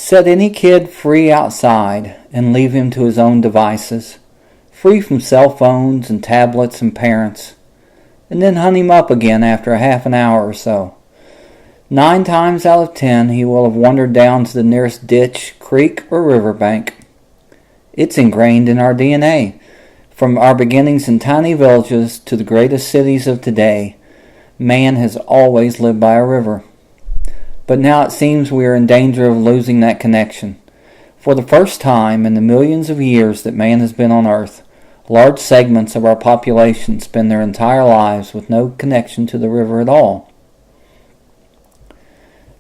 Set any kid free outside and leave him to his own devices, free from cell phones and tablets and parents, and then hunt him up again after a half an hour or so. 9 times out of 10 he will have wandered down to the nearest ditch, creek, or riverbank. It's ingrained in our DNA. From our beginnings in tiny villages to the greatest cities of today, man has always lived by a river. But now it seems we are in danger of losing that connection. For the first time in the millions of years that man has been on earth, large segments of our population spend their entire lives with no connection to the river at all.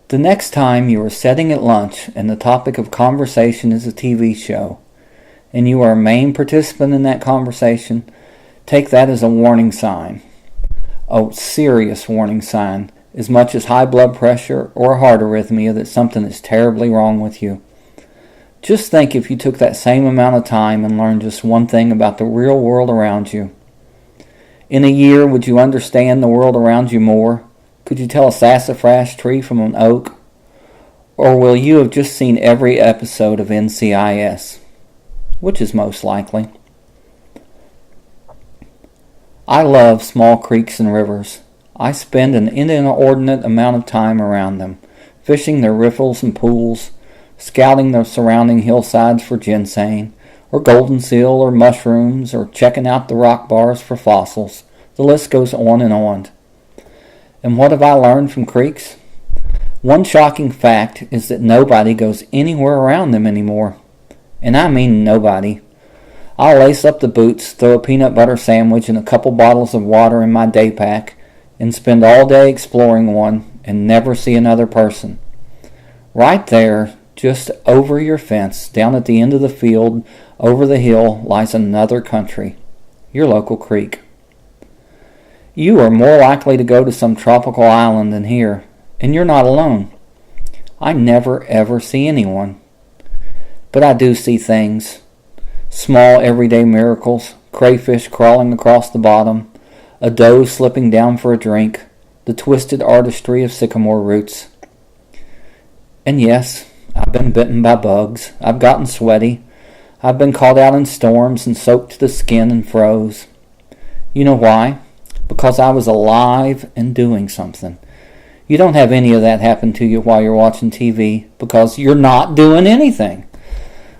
The next time you are sitting at lunch and the topic of conversation is a TV show, and you are a main participant in that conversation, take that as a warning sign. A serious warning sign, as much as high blood pressure or heart arrhythmia, that something is terribly wrong with you. Just think if you took that same amount of time and learned just one thing about the real world around you. In a year, would you understand the world around you more? Could you tell a sassafras tree from an oak? Or will you have just seen every episode of NCIS? Which is most likely. I love small creeks and rivers. I spend an inordinate amount of time around them, fishing their riffles and pools, scouting the surrounding hillsides for ginseng, or golden seal, or mushrooms, or checking out the rock bars for fossils. The list goes on and on. And what have I learned from creeks? One shocking fact is that nobody goes anywhere around them anymore. And I mean nobody. I'll lace up the boots, throw a peanut butter sandwich and a couple bottles of water in my day pack, and spend all day exploring one and never see another person. Right there, just over your fence, down at the end of the field, over the hill, lies another country, your local creek. You are more likely to go to some tropical island than here, and you're not alone. I never ever see anyone. But I do see things. Small everyday miracles, crayfish crawling across the bottom, a doe slipping down for a drink, the twisted artistry of sycamore roots. And yes, I've been bitten by bugs. I've gotten sweaty. I've been caught out in storms and soaked to the skin and froze. You know why? Because I was alive and doing something. You don't have any of that happen to you while you're watching TV because you're not doing anything.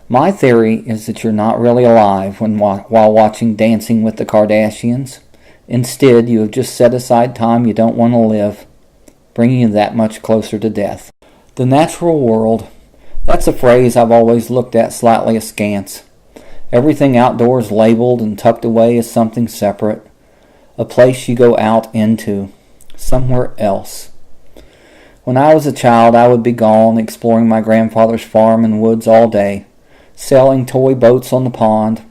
My theory is that you're not really alive while watching Dancing with the Kardashians. Instead, you have just set aside time you don't want to live, bringing you that much closer to death. The natural world, that's a phrase I've always looked at slightly askance. Everything outdoors labeled and tucked away as something separate. A place you go out into, somewhere else. When I was a child, I would be gone exploring my grandfather's farm and woods all day, sailing toy boats on the pond,